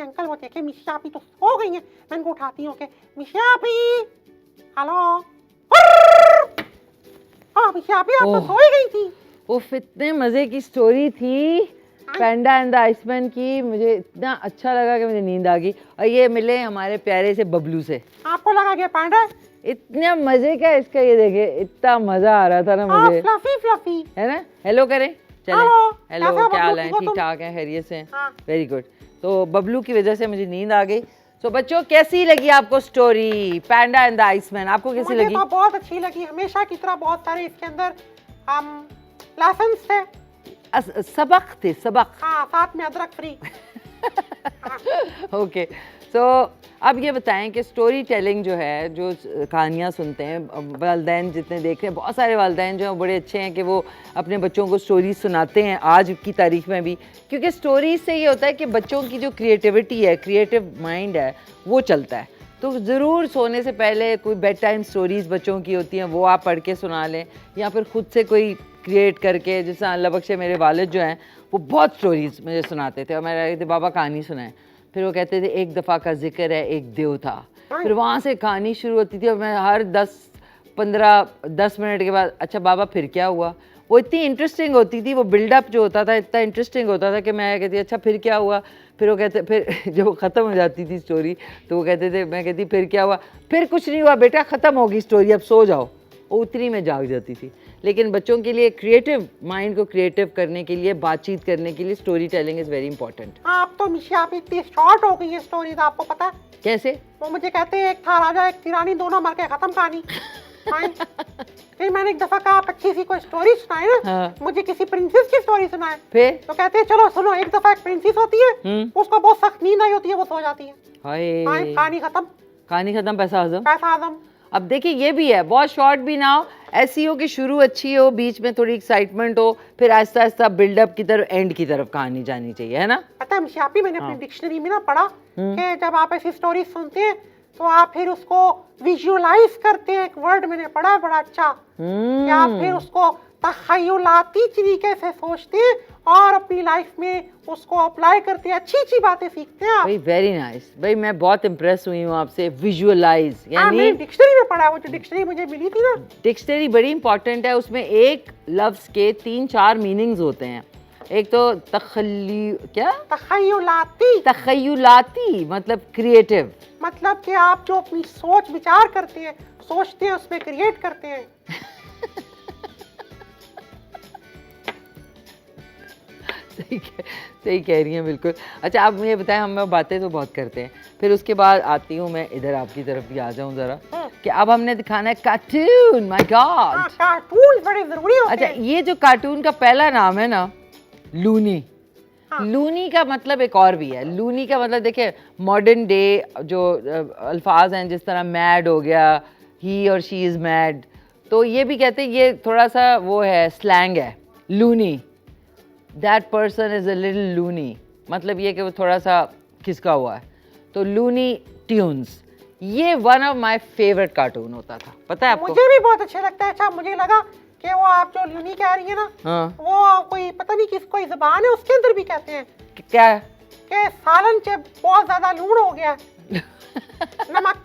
Uncle वो देखे मिसिया आपी तो सो गई हैं। मैं इनको उठाती हूँ कि मिसिया आपी, हेलो। हाँ मिसिया आपी आप तो सो ही गई थी। उफ, इतने मजे की स्टोरी थी पैंडा एंड द आइसमैन की, मुझे इतना अच्छा लगा कि मुझे नींद आ गई। और ये मिले हमारे प्यारे से बबलू से। आपको लगा कि पैंडा इतने मजे का इसका, ये देखे इतना मजा आ रहा था ना मुझे, फ्लफी फ्लफी है ना। हेलो करें, चले। हेलो, क्या हाल है? ठीक ठाक है, खैरियत से? Very good. तो बबलू की वजह से मुझे नींद आ गई। तो बच्चों, कैसी लगी आपको story panda and the Iceman? आपको कैसी लगी? मुझे तो बहुत अच्छी लगी, हमेशा की तरह बहुत सारे इसके अंदर लेसन्स थे, सबक थे, सबक। हाँ, साथ में अदरक फ्री। ओके, सो अब ये बताएं कि स्टोरी टेलिंग जो है, जो कहानियाँ सुनते हैं, वालिदैन जितने देख रहे हैं, बहुत सारे वालिदैन जो हैं बड़े अच्छे हैं कि वो अपने बच्चों को स्टोरी सुनाते हैं आज की तारीख में भी, क्योंकि स्टोरीज से ये होता है कि बच्चों की जो क्रिएटिविटी है, क्रिएटिव माइंड है, वो चलता है। तो ज़रूर सोने से पहले कोई बेड टाइम स्टोरीज़ बच्चों की होती हैं, वो आप पढ़ के सुना लें, या फिर ख़ुद से कोई क्रिएट करके। जैसे अल्लाह बख्शे मेरे वालिद जो हैं, वो बहुत स्टोरीज़ मुझे सुनाते थे और मैं कहते बाबा कहानी सुनाएं। फिर वो कहते थे एक दफ़ा का जिक्र है, एक देव था। फिर वहाँ से कहानी शुरू होती थी और मैं हर 10 मिनट के बाद, अच्छा बाबा फिर क्या हुआ? वो इतनी इंटरेस्टिंग होती थी, वो बिल्डअप जो होता था इतना इंटरेस्टिंग होता था कि मैं कहती अच्छा फिर क्या हुआ? फिर वो कहते, फिर जब वो ख़त्म हो जाती थी स्टोरी तो वो कहते थे, मैं कहती फिर क्या हुआ? फिर कुछ नहीं हुआ बेटा, ख़त्म होगी स्टोरी, अब सो जाओ। वो उतनी में जाग जाती थी। लेकिन बच्चों के लिए क्रिएटिव माइंड को क्रिएटिव करने के लिए, बातचीत करने के लिए story telling is very important. आप तो मिशिया आप इतनी शॉर्ट हो गई है स्टोरीज, आपको पता है कैसे? वो मुझे कहते हैं एक था राजा एक थी रानी, दोनों मर के खत्म कहानी। फिर मैंने एक दफा कहा आप अच्छी सी कोई स्टोरी सुनाए ना। हाँ। मुझे किसी प्रिंसेस की स्टोरी सुनाए। फिर तो कहते हैं चलो सुनो, एक दफा एक प्रिंसेस होती है, उसको बहुत सख्त नींद आई होती है, वो सो जाती है। हाय, कहानी खत्म। कहानी खत्म, पैसा हजम। पैसा हजम। अब देखिए ये भी है, बहुत शॉर्ट भी ना हो, ऐसी हो कि शुरू अच्छी हो, बीच में थोड़ी एक्साइटमेंट हो, फिर आहिस्ता आहिस्ता बिल्डअप की तरफ, एंड की तरफ कहानी जानी चाहिए, है ना। पता है मिशियापी, मैंने अपनी डिक्शनरी में ना पढ़ा कि जब आप ऐसी स्टोरी सुनते हैं तो आप फिर उसको विजुअलाइज करते हैं। एक वर्ड मैंने पढ़ा है बड़ा अच्छा, कि आप फिर उसको तखय्युलाती तरीके से सोचते हैं और अपनी लाइफ में उसको अप्लाई करते हैं, अच्छी अच्छी बातें सीखते हैं आप। भाई वेरी नाइस, भाई मैं बहुत इम्प्रेस हुई हूँ आपसे। विजुअलाइज यानी डिक्शनरी में पढ़ा है, वो जो डिक्शनरी मुझे मिली थी ना, डिक्शनरी बड़ी इंपॉर्टेंट है। उसमें एक लफ्ज के 3-4 मीनिंग्स होते हैं। एक तो तखय्युलाती मतलब क्रिएटिव, मतलब कि आप जो अपनी सोच विचार करते हैं, सोचते हैं, उसमें क्रिएट करते हैं। सही कह रही हैं बिल्कुल। अच्छा आप मुझे बताएं, हम बातें तो बहुत करते हैं, फिर उसके बाद आती हूँ मैं इधर आपकी तरफ भी आ जाऊँ ज़रा, कि अब हमने दिखाना है कार्टून। माय गॉड, कार्टून बड़े जरूरी होते हैं। अच्छा ये जो कार्टून का पहला नाम है ना, लूनी। लूनी का मतलब एक और भी है। लूनी का मतलब देखिए, मॉडर्न डे जो अल्फाज हैं, जिस तरह मैड हो गया, ही और शी इज़ मैड, तो ये भी कहते हैं, ये थोड़ा सा वो है, स्लैंग है। Loony, that person is a little loony, मतलब ये कि वो थोड़ा सा खिसका हुआ है। तो लूनी ट्यून्स, ये one of my favourite cartoon होता था, पता है आपको? मुझे भी बहुत अच्छा लगता है। अच्छा मुझे लगा कि वो आप जो लूनी कह रही है ना, वो कोई पता नहीं किस कोई ज़बान है, उसके अंदर भी कहते हैं। क्या है? कि सालन से बहुत ज्यादा लूण हो गया। नमक,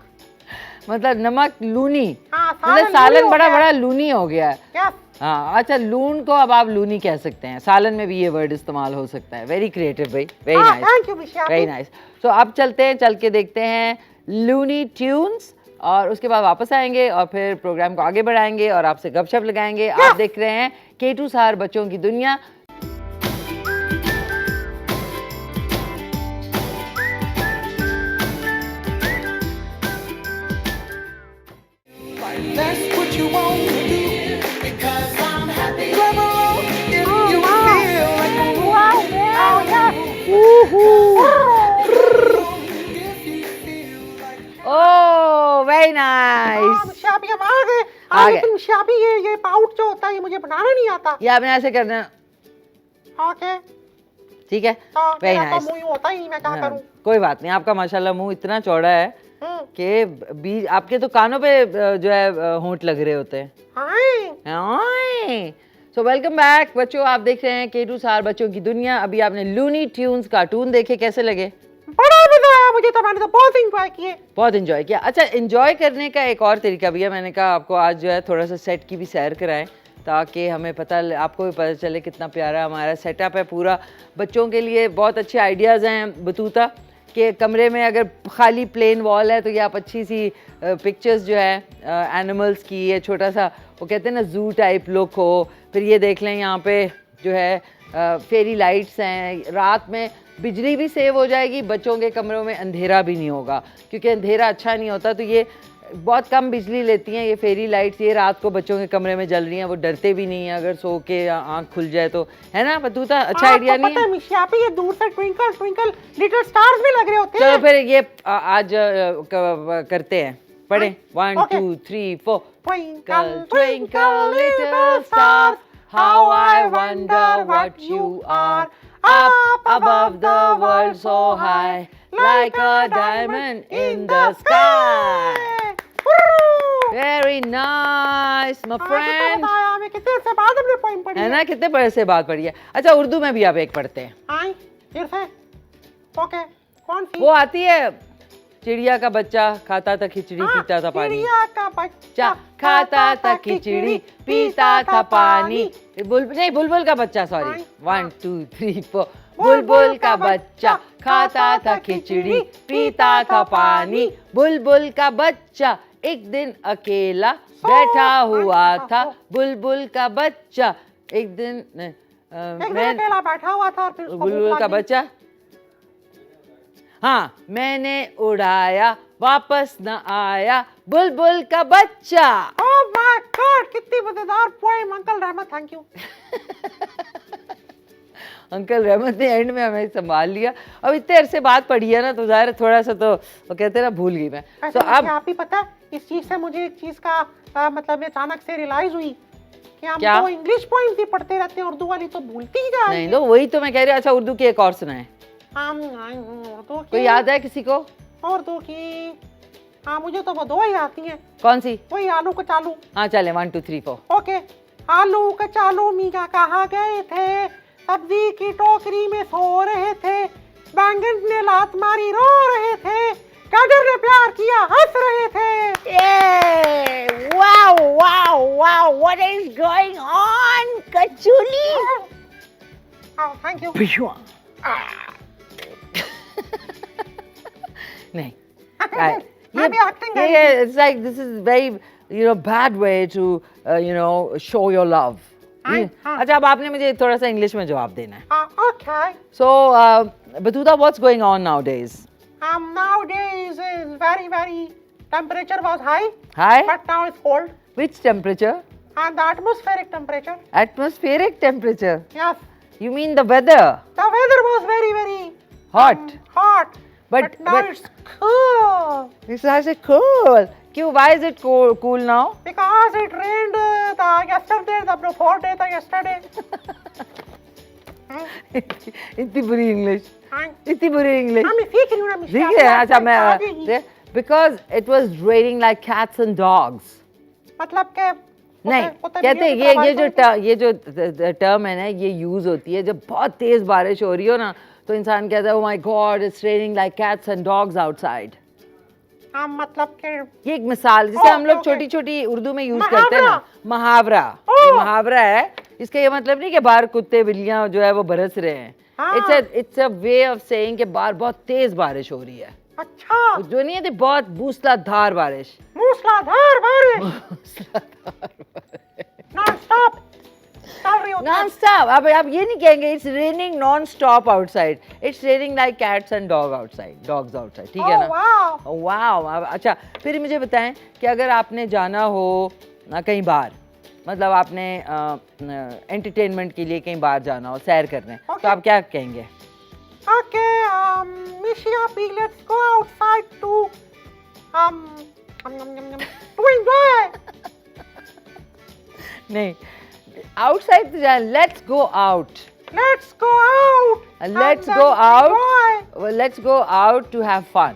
मतलब नमक लूनी। हाँ, मतलब सालन बड़ा बड़ा लूनी हो गया है। क्या? हाँ, अच्छा लून को अब आप लूनी कह सकते हैं, सालन में भी ये वर्ड इस्तेमाल हो सकता है। वेरी क्रिएटिव भाई, वेरी नाइस, थैंक यू मिशिया, वेरी नाइस। तो अब चलते हैं, चल के देखते हैं लूनी ट्यून्स, और उसके बाद वापस आएंगे और फिर प्रोग्राम को आगे बढ़ाएंगे और आपसे गपशप लगाएंगे। आप देख रहे हैं K2 सार बच्चों की दुनिया। That's what you want to do, because I'm happy. Clap along if you feel like a oh very nice. मिशियापी हम आ गए। लेकिन मिशियापी ये पाउट जो होता है, ये मुझे बनाना नहीं आता। ये आपने ऐसे करना है, ओके ठीक है, वेरी नाइस। मुंह होता ही नहीं, मैं क्या करूं? कोई बात नहीं, आपका माशाल्लाह मुंह इतना चौड़ा है कि बीच आपके तो कानों पे जो है होंठ लग रहे होते हैं। सो वेलकम बैक बच्चों, आप देख रहे हैं K2 सार बच्चों की दुनिया। अभी आपने लूनी ट्यून्स कार्टून देखे, कैसे लगे? बड़ा मजा आया मुझे तो, मैंने तो बहुत एंजॉय किए। बहुत एंजॉय किया। अच्छा, एंजॉय करने का एक और तरीका भी है। मैंने कहा आपको आज जो है थोड़ा सा सेट की भी सैर कराएं, ताकि हमें आपको भी पता चले कितना प्यारा हमारा सेटअप है पूरा। बच्चों के लिए बहुत अच्छे आइडियाज़ हैं बतूता कि कमरे में अगर खाली प्लेन वॉल है तो ये आप अच्छी सी पिक्चर्स जो है एनिमल्स की, ये छोटा सा वो कहते हैं ना जू टाइप लुक हो। फिर ये देख लें यहाँ पे जो है फेरी लाइट्स हैं, रात में बिजली भी सेव हो जाएगी, बच्चों के कमरों में अंधेरा भी नहीं होगा, क्योंकि अंधेरा अच्छा नहीं होता। तो ये बहुत कम बिजली लेती हैं ये फेरी लाइट्स, ये रात को बच्चों के कमरे में जल रही हैं, वो डरते भी नहीं हैं अगर सो के आँख खुल जाए तो, है ना बतूता? अच्छा आइडिया नहीं है? मिशिया पे ये दूर से ट्विंकल ट्विंकल लिटिल स्टार्स भी लग रहे होते हैं। चलो फिर ये आज करते हैं, पढ़े 1 2 3 4। Twinkle, twinkle, little stars, how I wonder what you are. Up above the world so high, like a diamond in the sky. Very nice, my friend. हमें कितने से बाद हमने पोइम पढ़ी है ना, कितने बड़े से बात पढ़ी है। अच्छा, उर्दू में भी आप एक पढ़ते हैं। आई फिर से ओके, कौन सी? वो आती है, चिड़िया का बच्चा खाता था खिचड़ी पीता था पानी। चिड़िया का बच्चा खाता था खिचड़ी पीता था पानी। बुलबुल का बच्चा, सॉरी 1 2 3 4। बुलबुल का बच्चा खाता था खिचड़ी पीता था पानी। बुलबुल का बच्चा एक दिन अकेला बैठा हुआ था। बुलबुल का बच्चा एक दिन अकेला बैठा हुआ था। बुलबुल का बच्चा, हाँ, मैंने उड़ाया वापस न आया बुलबुल का बच्चा। ओह माय गॉड, कितनी मजेदार पोएम अंकल रहमत, थैंक यू। अंकल रहमत ने एंड में हमें संभाल लिया। अब इतने अरसे बाद पढ़ी है ना, तो ज़ाहिर है थोड़ा सा तो वो कहते हैं ना, भूल गई मैं। तो अब आप ही पता है, इस चीज से मुझे एक चीज का मतलब अचानक से रियलाइज हुई कि हम तो इंग्लिश पोएम्स ही पढ़ते रहते हैं, उर्दू वाली तो भूलती ही जा रही है। नहीं तो वही तो मैं कह रही हूँ। अच्छा, उर्दू की एक और सुनाए, कोई याद है किसी को? उर्दू की हाँ, मुझे तो वो दो ही आती हैं। कौन सी? वही आलू कचालू। हाँ चले, 1 2 3 4। ओके। आलू कचालू मीका कहाँ गए थे, सब्जी की टोकरी में सो रहे थे, बैंगन ने लात मारी रो रहे थे, गाजर ने प्यार किया हंस रहे थे। Wow, wow, wow, what is going on, Kachuli? Thank you. नहीं, मैं भी एक्टिंग कर रही ये it's like this is very bad way to show your love. हाँ। अच्छा, अब आपने मुझे थोड़ा सा इंग्लिश में जवाब देना है। Okay. So Batuta, what's going on nowadays? Nowadays is very temperature was high. High? But now it's cold. Which temperature? And the atmospheric temperature. Atmospheric temperature. Yes. You mean the weather? The weather was very Hot. hot. But now it's cool. It's actually cool. Why is it cool now? Because it rained yesterday, the before day, yesterday. इतनी बुरी English, हाँ। इतनी बुरी English. मैं सीख रही हूँ ना, ठीक है। अच्छा, मैं because it was raining like cats and dogs. मतलब के नहीं, कहते हैं ये जो टर्म है ना, ये यूज होती है जब बहुत तेज बारिश हो रही हो ना, तो इंसान कहता है, oh my God, it's raining like cats and dogs outside. हाँ, मतलब के ये एक मिसाल जिसे हम लोग छोटी छोटी उर्दू में यूज करते हैं ना, मुहावरा। ये मुहावरा है, इसका ये मतलब नहीं कि बाहर कुत्ते बिल्लियां जो है वो बरस रहे हैं। It's a way of saying कि बाहर बहुत तेज बारिश हो रही है। अच्छा, जो नहीं है बहुत मूसलाधार बारिश। मूसलाधार बारिश। Non stop non stop. अब आप ये नहीं कहेंगे it's raining non stop outside, it's raining like cats and dogs outside. ठीक है ना? वाह। अच्छा, फिर मुझे बताएं कि अगर आपने जाना हो कहीं बाहर, मतलब आपने एंटरटेनमेंट के लिए कहीं बाहर जाना हो, सैर करने, तो आप क्या कहेंगे? Okay, Mishia, let's go outside to enjoy. नहीं, outside to जाए, let's go out. Let's go out. Let's go out. Well, let's go out to have fun.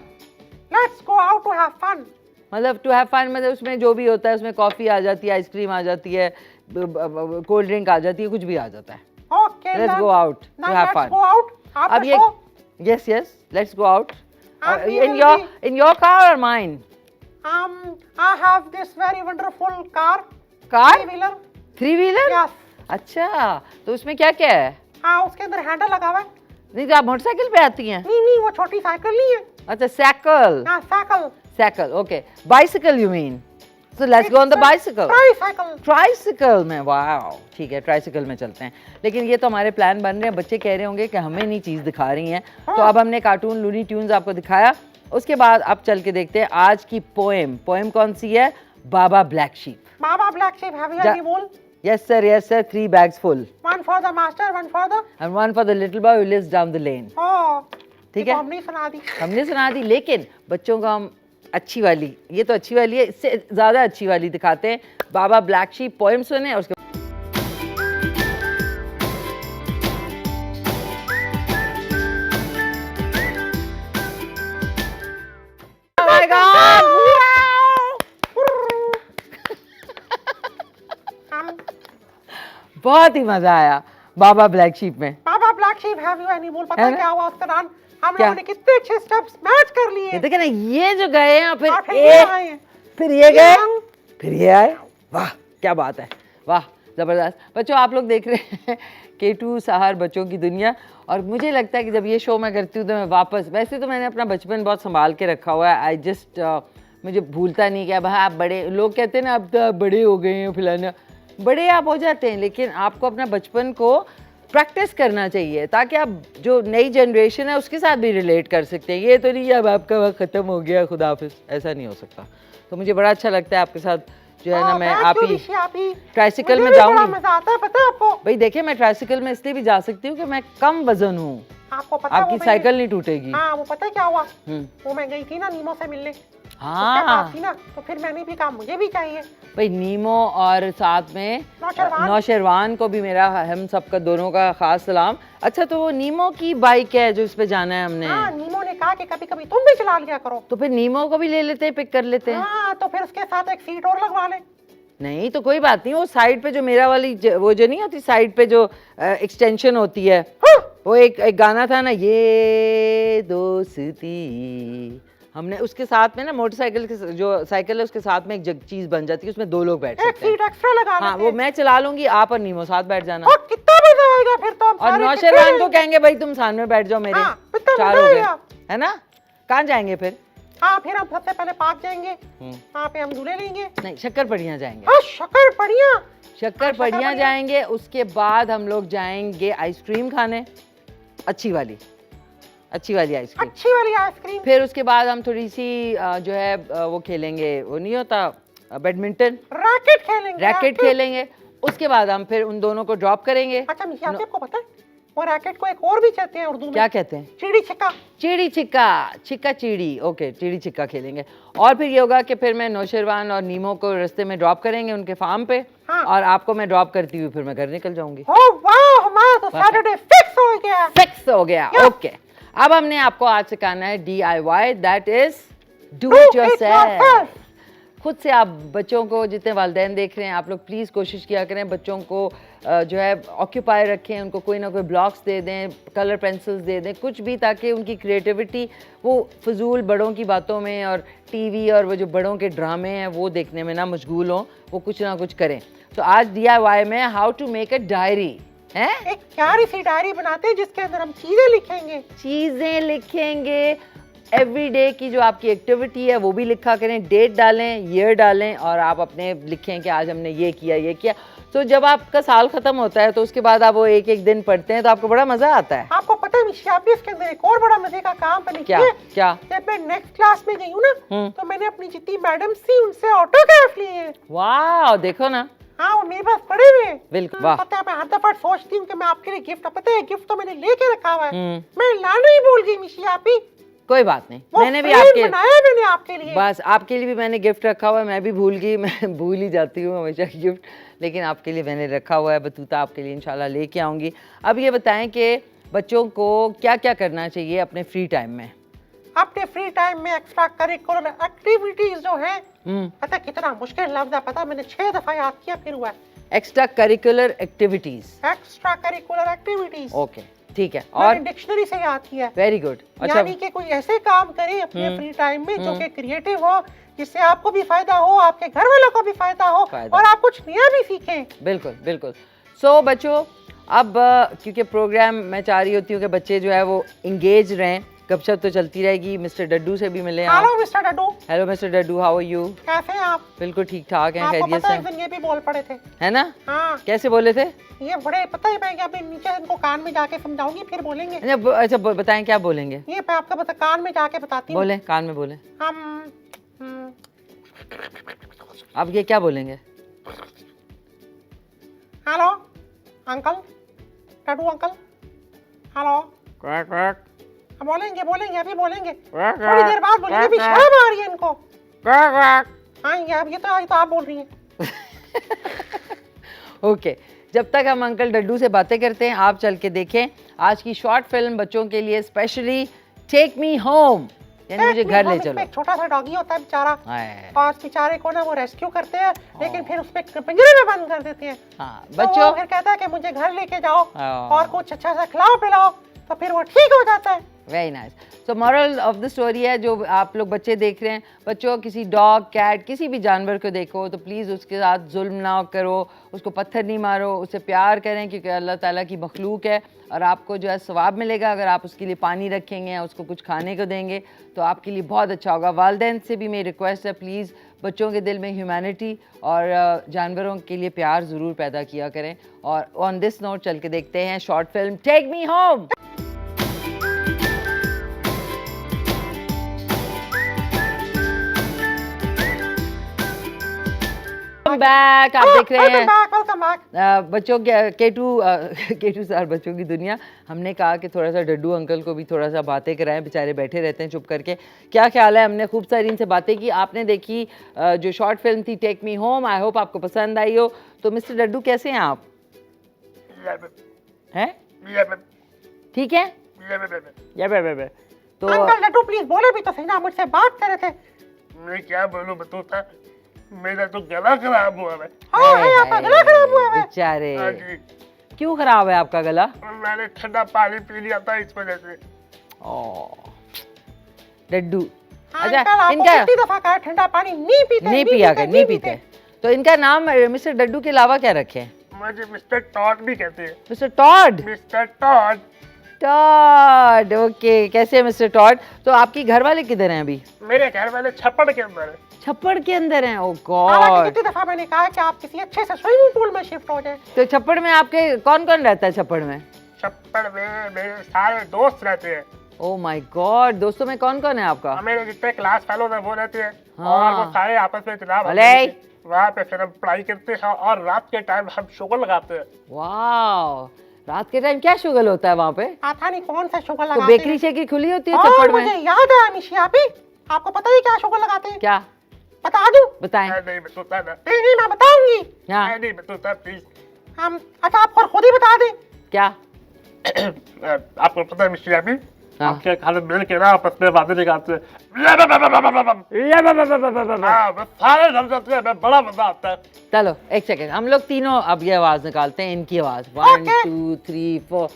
Let's go out to have fun. मतलब to have fun मतलब उसमें जो भी होता है, उसमें कॉफी आ जाती है, आइसक्रीम आ जाती है, कोल्ड ड्रिंक आ जाती है, कुछ भी आ जाता है। Okay. Let's go out to have fun. Let's go out. अब ये Yes, yes. Let's go out. We In will your car or mine? I have this very wonderful car. Car? Three-wheeler. 3-wheeler? Yes. अच्छा, तो उसमें क्या क्या है? हाँ, उसके अंदर हैंडल लगा हुआ है। नहीं तो आप मोटरसाइकिल पे आती हैं? नहीं, वो छोटी साइकिल नहीं है। अच्छा, साइकिल. हाँ, cycle. Cycle, okay. Bicycle you mean? So let's go on the bicycle. Tricycle. Tricycle में, वाओ, ठीक है, ट्राइसिकल में चलते हैं। लेकिन ये तो हमारे प्लान बन रहे हैं, बच्चे कह रहे होंगे कि हमें नहीं चीज़ दिखा रही हैं। तो अब हमने कार्टून लूनी ट्यून्स आपको दिखाया, उसके बाद अब चल के देखते हैं आज की पोएम कौन सी है? Baa baa black sheep. Baa baa black sheep, have you any wool? Yes sir, 3 bags full. One for the master, one for the. And one for the little boy who lives down the lane. Oh, ठीक ये है? तो हमने सुना दी। हमने सुना दी, लेकिन बच्चों को हम अच्छी वाली, ये तो अच्छी वाली है, इससे ज़्यादा अच्छी वाली दिखाते हैं। बाबा ब्लैक शीप पोएम सुने और उसके Oh my God! हम बहुत ही मजा आया बाबा ब्लैक शीप में। Baa baa black sheep, have you any wool? पता है है ना? क्या हुआ उस दौरान? हम क्या? लोगों ने कितने अच्छे स्टेप्स मैच कर लिए। ये देखे ना, ये जो गए हैं और फिर फिर ये आए हैं। फिर ये गए, हम- फिर ये आए। वाह क्या बात है, वाह जबरदस्त। बच्चों आप लोग देख रहे हैं K2 सहार बच्चों की दुनिया, और मुझे लगता है कि जब ये शो मैं करती हूँ तो मैं वापस, वैसे तो मैंने अपना बचपन बहुत संभाल के रखा हुआ है, आई जस्ट मुझे भूलता नहीं कि भाई आप बड़े, लोग कहते हैं ना अब तो आप बड़े हो गए हैं फलाना, बड़े आप हो जाते हैं, लेकिन आपको अपना बचपन को प्रैक्टिस करना चाहिए ताकि आप जो नई जनरेशन है उसके साथ भी रिलेट कर सकते हैं। ये तो नहीं अब आपका वक्त ख़त्म हो गया खुदा हाफिज़, ऐसा नहीं हो सकता। तो मुझे बड़ा अच्छा लगता है आपके साथ जो है ना, मैं आप ही ट्राइसिकल में जाऊंगी। मजा आता है, पता है आपको? भाई देखिए, मैं ट्राइसिकल में इसलिए भी जा सकती हूँ कि मैं कम वजन हूँ, आपको पता है आपकी वो साइकिल नहीं टूटेगी। हाँ, वो पता है क्या हुआ? हम्म। वो मैं गई थी ना नीमो से मिलने, उसके हाँ पास थी ना, तो फिर मैंने भी कहा मुझे भी चाहिए। भाई नीमो और साथ में नौशरवान। नौशरवान को भी मेरा, हम सबका दोनों का खास सलाम। अच्छा, तो वो नीमो की बाइक है जो इस पे जाना है हमने, हाँ, नीमो ने कहा कि कभी कभी तुम भी चला लिया करो। तो फिर नीमो को भी ले लेते हैं, पिक कर लेते हैं। हाँ, तो फिर उसके साथ एक सीट और लगवा ले। नहीं तो कोई बात नहीं, वो साइड पे जो मेरा वाली वो जो नहीं होती साइड पे जो एक्सटेंशन होती है, वो एक गाना था ना, ये दोस्ती, हमने उसके साथ में ना मोटरसाइकिल के जो साइकिल है उसके साथ में एक चीज बन जाती है, उसमें 2 लोग बैठ एक सकते हैं। सीट एक्स्ट्रा लगा हाँ, लेते वो हैं। मैं चला लूंगी, आप और नीमो साथ बैठ जाना। और कितना मजा आएगा फिर तो। हम और सारे नौशरवान कितने- को कहेंगे भाई तुम साथ में बैठ जाओ मेरे, हाँ, कितना 4 मजा हो गए, आएगा। है ना? कहाँ जाएंगे फिर? हाँ, फिर हम सबसे पहले पार्क जाएंगे, वहाँ पे हम झूले लेंगे। नहीं, शक्कर पड़ियाँ जाएंगे। हाँ, शक्कर पड़िया। शक्कर पड़ियाँ पड़ियाँ। जाएंगे, उसके बाद हम लोग जाएंगे आइसक्रीम खाने, अच्छी वाली आइसक्रीम। अच्छी वाली आइसक्रीम। फिर उसके बाद हम थोड़ी सी जो है वो खेलेंगे, वो नहीं होता बैडमिंटन, रैकेट खेलेंगे। रैकेट खेलेंगे। उसके बाद हम फिर उन दोनों को ड्रॉप करेंगे। अच्छा मिसिया, आपको पता है वो रैकेट को एक और भी कहते हैं उर्दू में? क्या कहते हैं? चिड़ी छिक्का। चिड़ी छिक्का, छिक्का चिड़ी, ओके, चिड़ी छिक्का खेलेंगे। और फिर ये होगा कि फिर मैं नौशरवान और नीमो को रास्ते में ड्रॉप करेंगे उनके फार्म पे, हाँ। और आपको मैं ड्रॉप करती हुई फिर मैं घर निकल जाऊंगी। ओह वाह, हमारा तो सैटरडे फिक्स हो गया। फिक्स हो गया, ओके। अब हमने आपको आज सिखाना है DIY, that is do it yourself. खुद से आप बच्चों को, जितने वालिदैन देख रहे हैं आप लोग प्लीज़ कोशिश किया करें बच्चों को जो है ऑक्यूपाई रखें, उनको कोई ना कोई ब्लॉक्स दे दें, कलर पेंसिल्स दे दें, कुछ भी, ताकि उनकी क्रिएटिविटी वो फजूल बड़ों की बातों में और टीवी और वो जो बड़ों के ड्रामे हैं वो देखने में ना मशगूल हों, वो कुछ ना कुछ करें। तो आज DIY में how to make a diary है, एक प्यारी सी डायरी बनाते हैं जिसके अंदर हम चीजें लिखेंगे। चीज़ें लिखेंगे, एवरीडे की जो आपकी एक्टिविटी है वो भी लिखा करें, डेट डालें, ईयर डालें, और आप अपने लिखें कि आज हमने ये किया। तो जब आपका साल खत्म होता है तो उसके बाद आप वो एक एक दिन पढ़ते हैं तो आपको बड़ा मजा आता है। आपको पता है मिशिया, आप भी इसके अंदर एक और बड़ा मजे का काम मैंने क्या किया। क्या? जब मैं नेक्स्ट क्लास में गई हूँ ना, तो मैंने अपनी जितनी मैडम थी उनसे ऑटोग्राफ लिए हैं। वाह, देखो ना, हाँ, वो मेरे पास पड़े हुए हैं। बिल्कुल, वाह। पता है, मैं हर दफा सोचती हूँ कि मैं आपके लिए गिफ्ट, पता है गिफ्ट तो मैंने लेके रखा हुआ है, हम्म। मैं लाना ही भूल गई मिशिया। आप ही कोई बात नहीं, वो मैंने भी फ्रेम आपके बनाया मैंने आपके लिए। बस आपके लिए भी मैंने गिफ्ट रखा हुआ है, मैं भी भूल गई, मैं भूल ही जाती हूँ हमेशा गिफ्ट, लेकिन आपके लिए मैंने रखा हुआ है, बतूता आपके लिए इंशाल्लाह लेके आऊँगी। अब ये बताएं कि बच्चों को क्या क्या करना चाहिए अपने फ्री टाइम में? अपने फ्री टाइम में एक्स्ट्रा करिकुलर एक्टिविटीज जो है, पता है कितना मुश्किल लफ्ज है, पता है मैंने 6 दफा याद किया फिर हुआ है। Extra curricular activities, extra curricular activities. Okay, ठीक है, और और डिक्शनरी से आती है। Very good. अच्छा, यानी कि कोई ऐसे काम करें अपने फ्री टाइम में जो कि क्रिएटिव हो, जिससे आपको भी फायदा हो, आपके घर वालों को भी फायदा हो फायदा। और आप कुछ नया भी सीखें। बिल्कुल बिल्कुल। सो बच्चों, अब क्योंकि प्रोग्राम मैं चाह रही होती हूँ कि बच्चे जो है वो इंगेज रहें, गपशप तो चलती रहेगी। मिस्टर डड्डू से भी मिले आप। Hello mister Daddu, hello mister Daddu, how are you? कैसे हैं आप? बिल्कुल ठीक ठाक हैं, आपको खैरियत पता है से एक दिन ये भी बोल पड़े थे। है ना? हाँ, कैसे बोले थे? ये बड़े पता है, मैं अभी नीचे इनको कान में जाके समझाऊंगी फिर बोलेंगे। अच्छा बताएं क्या बोलेंगे? ये मैं आपका बता कान में जाके बताती हूँ। बोले, कान में बोले। हम आप ये क्या बोलेंगे? Hello uncle, Daddu uncle, hello. बोलेंगे बोलेंगे अभी बोलेंगे, थोड़ी देर बाद बोलेंगे। अभी शर्म आ रही है इनको। हाँ ये तो आप बोल रही हैं। ओके, जब तक हम अंकल डड्डू से बातें करते हैं, आप चल के देखें आज की शॉर्ट फिल्म बच्चों के लिए स्पेशली टेक मी होम, यानी मुझे घर ले चलो। एक छोटा सा डॉगी होता है बेचारा, हाय। और उस बेचारे को ना वो रेस्क्यू करते हैं, लेकिन फिर उसपे पिंजरे में बंद कर देते हैं। हाँ तो वो बच्चों, फिर कहता है कि मुझे घर लेके जाओ हाँ। और कुछ अच्छा सा खिलाओ पिलाओ, तो फिर वो ठीक हो जाता है। Very nice. So moral of the story है, जो आप लोग बच्चे देख रहे हैं, बच्चों किसी डॉग, कैट, किसी भी जानवर को देखो तो प्लीज़ उसके साथ जुल्म ना करो, उसको पत्थर नहीं मारो, उससे प्यार करें, क्योंकि अल्लाह ताला की मखलूक है और आपको जो है सवाब मिलेगा अगर आप उसके लिए पानी रखेंगे या उसको कुछ खाने को देंगे तो आपके लिए बहुत अच्छा होगा। वालिदैन से भी मेरी रिक्वेस्ट है, प्लीज़ बच्चों के दिल में ह्यूमैनिटी और जानवरों के लिए प्यार ज़रूर पैदा किया करें। और ऑन दिस नोट चल के देखते हैं short film take me home. Back, आप देख रहे हैं वेलकम बैक। बच्चों के केटू सर बच्चों की दुनिया। हमने कहा कि थोड़ा सा डड्डू अंकल को भी थोड़ा सा बातें कराएं, बेचारे बैठे रहते हैं चुप करके। क्या ख्याल है? हमने खूब सारी इनसे बातें की। आपने देखी जो शॉर्ट फिल्म थी take me home, I hope आपको पसंद आई हो। तो मिस्टर डड्डू कैसे हैं आप? हैं? ठीक है? तो अंकल डड्डू प्लीज बोले भी तो सही ना, मुझसे बात कर रहे थे। मैं क्या बोलूं बतूता, मेरा तो गला खराब हुआ है। हाँ है, आपका गला खराब हुआ है। बेचारे, हाँ जी, क्यों खराब है आपका गला? मैंने ठंडा पानी पी लिया था इस वजह से। डड्डू, अंकल आपको इनका कितनी दफा कहा ठंडा पानी नहीं पीते, नहीं पीते। तो इनका नाम मिस्टर डड्डू के अलावा क्या रखे हैं? मुझे मिस्टर टॉड भी कहते हैं। Mister Todd. Mister Todd. Todd, okay. कैसे है मिस्टर टॉड? तो आपकी घर वाले किधर हैं अभी? मेरे घर वाले छप्पड़ के अंदर है। छप्पड़ के अंदर हैं? ओ हालांकि गॉड। कितनी दफा मैंने कहा कि आप किसी अच्छे से स्विमिंग पूल में शिफ्ट हो जाए। तो छप्पड़ में आपके कौन कौन रहता है? छप्पड़ में छप्पड़ में मेरे सारे दोस्त रहते हैं। ओ माय गॉड, दोस्तों में कौन कौन है आपका? और मेरे जितने क्लास फेलो है वो रहते हैं। हाँ। और वो सारे आपस में जनाब भले। वहाँ पे फिर हम पढ़ाई करते हैं और रात के टाइम हम शुगर लगाते हैं। वाह, रात के टाइम क्या शुगर होता है वहाँ पे? आता नहीं कौन सा शुगर तो लगाते बेकरी हैं। शेकरी खुली होती है और छप्पड़ मुझे में? याद है अनिशिया भी, आपको पता ही क्या शुगर लगाते हैं? क्या बता दूं? बताएं? नहीं बतूता ना, नहीं मैं बताऊंगी। हाँ, नहीं बतूता प्लीज। हम अच्छा आप खुद ही बता दें। क्या? आपको पता है मिस्टर अभी हाँ। आपके खाने मिल के ना आपस में बातें निकालते हैं। हाँ, बस सारे डर जाते हैं, बड़ा मजा आता है। चलो एक सेकंड, हम लोग तीनों अब ये आवाज निकालते हैं, इनकी आवाज। 1 2 3 4।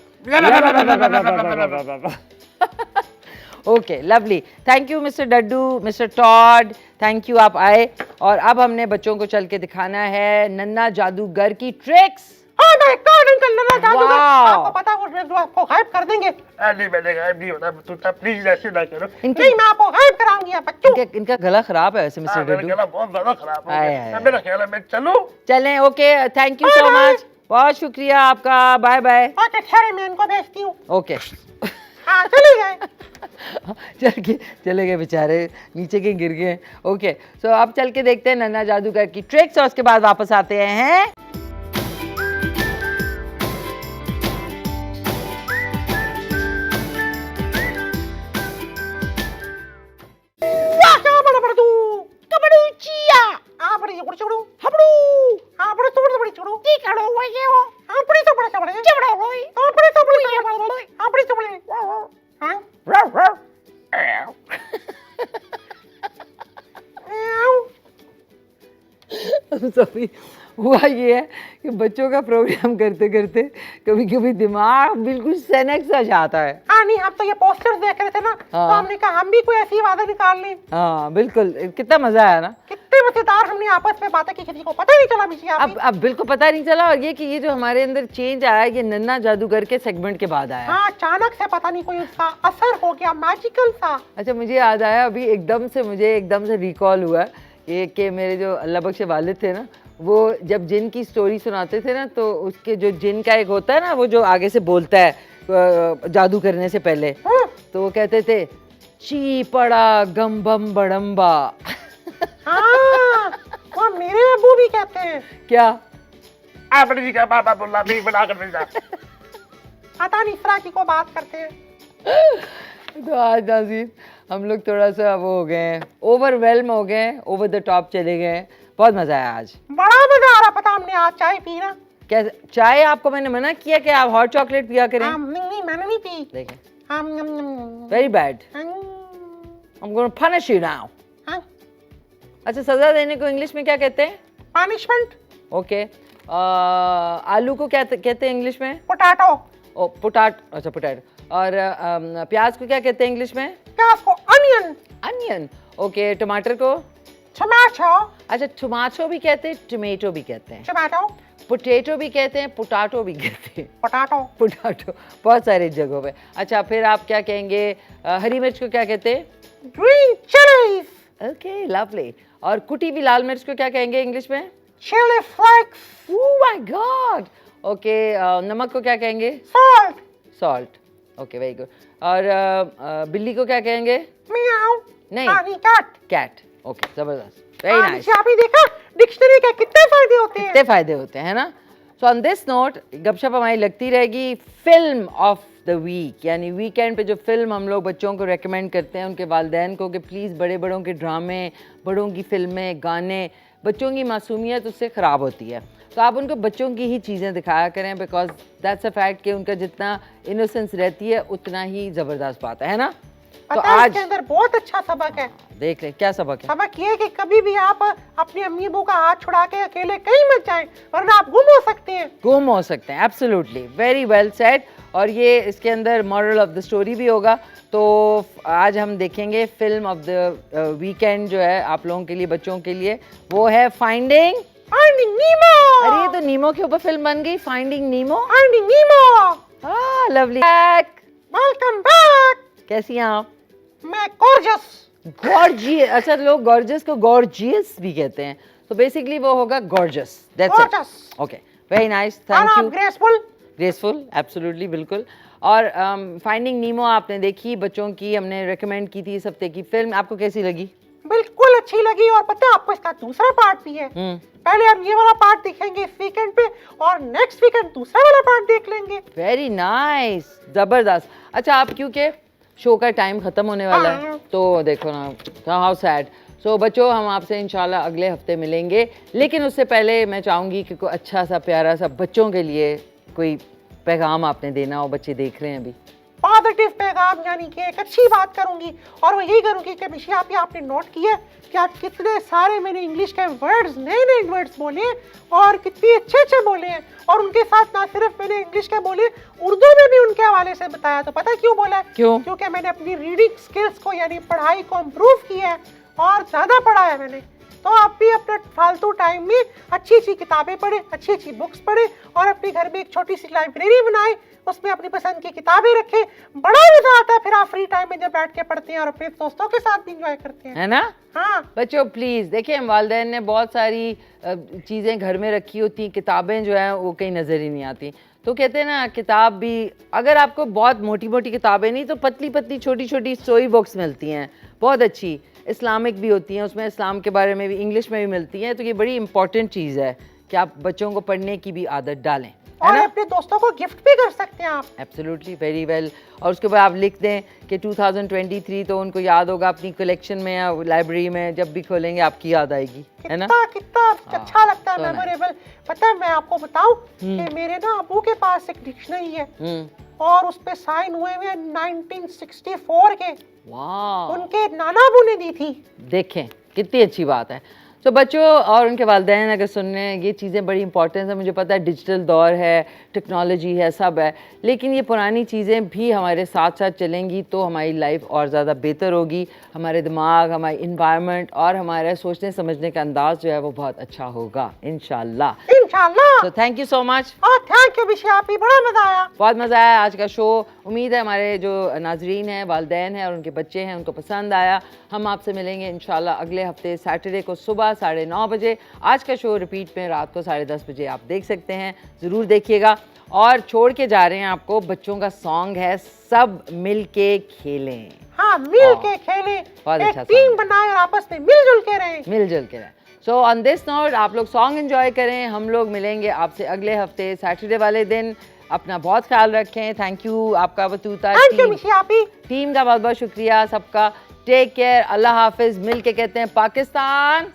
Okay, lovely. Thank you mister Daddu, mister Todd, thank you, आप आए। और अब हमने बच्चों को चल के दिखाना है नन्ना जादूगर की ट्रिक्स। हाँ मैं कौन अंकल नन्ना जादूगर, वाह। आपको पता है वो आपको गायब कर देंगे। नहीं मैंने गायब नहीं होता बतूता, प्लीज ऐसे ना करो। नहीं मैं आपको गायब कराऊंगी आप बच्चों। इनका गला खराब है वैसे मिस्टर हाँ, मेरा डड्डू। गला बहुत ज्यादा खराब हो आए, गया आए, है। मेरा ख्याल है मैं चलूं। चलें, okay, thank you so Bye, bye. Much, बहुत शुक्रिया आपका, बाय बाय। ओके ठहरे मैं इनको भेजती हूँ। ओके। हाँ चले गए। चले गए बेचारे, नीचे के गिर गए। ओके, सो अब चल के देखते हैं नन्ना जादूगर की ट्रिक्स और उसके बाद वापस आते हैं। वाह क्या बड़ा बड़ा तू कबड़ू चिया हाँ बड़ी बड़ी चुड़ू हबड़ू हाँ बड़ी तो बड़ी चुड़ू ती कड़ो वजे हो हाँ बड़ी तो बड़े चबड़े जबड़ो होई हाँ बड़ी तो बड़ी चबड़े हाँ बड़ी तो बड़ी हाँ रव रव सॉरी, हुआ ये है कि बच्चों का प्रोग्राम करते करते कभी कभी दिमाग बिल्कुल सनक सा जाता है। हाँ नहीं, हम तो ये पोस्टर्स देख रहे थे ना, तो हाँ। हमने कहा हम भी कोई ऐसी बातें निकाल लें। हाँ बिल्कुल, कितना मजा आया ना। कितने मजेदार हमने आपस में बातें की, किसी को पता ही नहीं चला मिशी आप। अब बिल्कुल पता नहीं चला। और ये कि ये जो हमारे अंदर चेंज आया ये नन्ना जादूगर के सेगमेंट के बाद आया। हाँ, अचानक से पता नहीं कोई उसका असर हो गया, मैजिकल सा। अच्छा मुझे याद आया अभी मुझे एकदम से रिकॉल हुआ ये कि मेरे जो अल्लाह बख्श वालिद थे ना, वो जब जिन की स्टोरी सुनाते थे ना, तो उसके जो जिन का एक होता है ना, वो जो आगे से बोलता है जादू करने से पहले, हाँ। तो वो कहते थे ची पड़ा गम बम बड़म्बा। हाँ, वो मेरे अबू भी कहते हैं। क्या आपने जी का पापा बोला नहीं बना कर भेजा। पता नहीं इस की को बात करते हैं। तो आज नाज़रीन हम लोग थोड़ा सा वो हो गए हैं, ओवरवेल्म हो गए हैं, ओवर द टॉप चले गए हैं। बहुत मजा आया आज, बड़ा मजा आ रहा। पता हमने आज चाय पी ना। क्या चाय आपको मैंने मना किया कि आप हॉट चॉकलेट पिया करें? नहीं, मैंने नहीं पी। देखें, हम very bad, I'm gonna punish you now। अच्छा सजा देने को इंग्लिश में क्या कहते हैं? पनिशमेंट। ओके, आलू को क्या कहते हैं इंग्लिश में? पोटैटो। ओ पोटैटो, अच्छा पोटैटो। और प्याज को क्या कहते हैं इंग्लिश में? प्याज को अनियन। अनियन। ओके, टमाटर को? टमाटो। अच्छा टमाटो भी कहते हैं, टमेटो भी कहते हैं, टमाटो। पोटैटो भी कहते हैं, पोटाटो भी कहते हैं। पोटैटो। पोटाटो बहुत सारी जगहों पे। अच्छा फिर आप क्या कहेंगे, हरी मिर्च को क्या कहते हैं? Green chillies. Okay lovely. और कुटी हुई लाल मिर्च को क्या कहेंगे इंग्लिश में? Chilli flakes. Oh my god. Okay, नमक को क्या कहेंगे? Salt. Salt. Okay very good. और बिल्ली को क्या कहेंगे? म्याऊ। नहीं, कैट। कैट। ओके जबरदस्त, वेरी नाइस। आपने देखा डिक्शनरी के कितने फायदे होते हैं। कितने फायदे होते हैं, है ना। सो ऑन दिस नोट गपशप हमारी लगती रहेगी। फिल्म ऑफ द वीक, यानी वीकेंड पे जो फिल्म हम लोग बच्चों को रेकमेंड करते हैं उनके वालिदैन को कि प्लीज़ बड़े बड़ों के ड्रामे, बड़ों की फिल्में, गाने, बच्चों की मासूमियत उससे ख़राब होती है, तो आप उनको बच्चों की ही चीज़ें दिखाया करें, बिकॉज दैट्स अ फैक्ट कि उनका जितना इनोसेंस रहती है उतना ही ज़बरदस्त बात है ना। तो पता है आज इसके अंदर बहुत अच्छा सबक है। देख ले क्या सबक है। सबक ये है कि कभी भी आप अपनी अम्मी अबू का हाथ छुड़ा के अकेले कहीं मत जाएं, वरना आप गुम हो सकते हैं। गुम हो सकते हैं, एब्सोल्युटली, वेरी वेल सेड। और ये इसके अंदर मॉरल ऑफ द स्टोरी भी होगा। तो आज हम देखेंगे फिल्म ऑफ द वीकेंड जो है आप लोगों के लिए, बच्चों के लिए, वो है फाइंडिंग नीमो। अरे ये तो नीमो के ऊपर फिल्म बन गई, फाइंडिंग नीमो। फाइंडिंग नीमो। हाँ लवली बैक। Welcome back. कैसी हैं आप? मैं गॉर्जियस। गॉर्जियस। अच्छा लोग गॉर्जियस को गॉर्जियस भी कहते हैं, तो बेसिकली वो होगा gorgeous. That's it. Gorgeous. Okay very nice, thank you. Graceful. Graceful, absolutely, बिल्कुल। और फाइंडिंग नीमो आपने देखी, बच्चों की हमने रेकमेंड की थी इस हफ्ते की फिल्म, आपको कैसी लगी? बिल्कुल अच्छी लगी। और पता है आपको इसका दूसरा पार्ट भी है। पहले हम ये वाला पार्ट देखेंगे इस वीकेंड पे, और नेक्स्ट वीकेंड दूसरा वाला पार्ट देख लेंगे। वेरी नाइस, जबरदस्त। अच्छा आप क्योंकि शो का टाइम खत्म होने वाला है, तो देखो ना हाउ सैड। सो बच्चों हम आपसे इंशाल्लाह अगले हफ्ते मिलेंगे, लेकिन उससे पहले मैं चाहूँगी कि कोई अच्छा सा प्यारा सा बच्चों के लिए कोई पैगाम आपने देना हो, बच्चे देख रहे हैं अभी। पॉजिटिव पैगाम, यानी कि एक अच्छी बात करूंगी, और वो यही करूंगी कि मिशी आप आपने नोट किया कि आज कितने सारे मैंने इंग्लिश के वर्ड्स, नए नए वर्ड्स बोले, और कितने अच्छे अच्छे बोले हैं। और उनके साथ ना सिर्फ मैंने इंग्लिश के बोले, उर्दू में भी उनके हवाले से बताया। तो पता है क्यों बोला है? क्यों? क्योंकि मैंने अपनी रीडिंग स्किल्स को, यानी पढ़ाई को इम्प्रूव किया है, और ज़्यादा पढ़ा है मैंने। तो आप भी अपने फालतू टाइम में अच्छी अच्छी किताबें पढ़ें, अच्छी अच्छी बुक्स पढ़ें, और अपने घर में एक छोटी सी लाइब्रेरी बनाएं, उसमें अपनी पसंद की किताबें रखें। बड़ा मजा आता है फिर आप फ्री टाइम में जब बैठ के पढ़ते हैं, और अपने दोस्तों के साथ भी इंजॉय करते हैं, है ना। हाँ बच्चों प्लीज़ देखिए, वालिदैन ने बहुत सारी चीज़ें घर में रखी होती, किताबें जो हैं वो कहीं नज़र ही नहीं आती। तो कहते हैं ना, किताब भी अगर आपको बहुत मोटी मोटी किताबें नहीं तो पतली पतली छोटी छोटी स्टोरी बुक्स मिलती हैं, बहुत अच्छी, इस्लामिक भी होती हैं, उसमें इस्लाम के बारे में भी इंग्लिश में भी मिलती हैं। तो ये बड़ी इंपॉर्टेंट चीज़ है कि आप बच्चों को पढ़ने की भी आदत डालें, और अपने दोस्तों को गिफ्ट भी कर सकते हैं आप। Absolutely, very well. और उसके बाद आप लिख दें कि 2023, तो उनको याद होगा अपनी कलेक्शन में या लाइब्रेरी में, जब भी खोलेंगे आपकी याद आएगी, है ना। कितना अच्छा लगता है, so nice. मेमोरेबल। पता है मैं आपको बताऊं कि मेरे ना अबू के पास एक डिक्शनरी है, और उस पे साइन हुए हुए 1964 के, वाह, उनके नाना अबू ने दी थी। देखें कितनी अच्छी बात है। तो बच्चों और उनके वालिदैन अगर सुन रहे हैं, ये चीज़ें बड़ी इंपॉर्टेंट है। मुझे पता है डिजिटल दौर है, टेक्नोलॉजी है, सब है, लेकिन ये पुरानी चीज़ें भी हमारे साथ साथ चलेंगी तो हमारी लाइफ और ज़्यादा बेहतर होगी। हमारे दिमाग, हमारी इन्वायरमेंट और हमारा सोचने समझने का अंदाज़ जो है वो बहुत अच्छा होगा इंशाल्लाह। इंशाल्लाह। तो थैंक यू सो मच। और थैंक यू बिशी आपी, बड़ा मजा आया। बहुत मज़ा आया आज का शो। उम्मीद है हमारे जो नाजरीन हैं, वालिदैन हैं और उनके बच्चे हैं, उनको पसंद आया। हम आपसे मिलेंगे इंशाल्लाह अगले हफ्ते सैटरडे को सुबह 9:30 बजे। आज का शो रिपीट में रात को 10:30 बजे आप देख सकते हैं, ज़रूर देखिएगा। और छोड़ के जा रहे हैं आपको बच्चों का सॉन्ग है, सब मिल के खेलें। हाँ, मिल के खेले, बहुत एक अच्छा टीम song। बनाए और आपस में मिलजुल के रहे। मिलजुल के रहें। सो ऑन दिस नोट आप लोग सॉन्ग एंजॉय करें। हम लोग मिलेंगे आपसे अगले हफ्ते सैटरडे वाले दिन। अपना बहुत ख्याल रखें। थैंक यू आपका बतूता थैंक यू बिशी आपी। टीम का बहुत बहुत शुक्रिया सबका। टेक केयर, अल्लाह हाफिज। मिल के कहते हैं पाकिस्तान।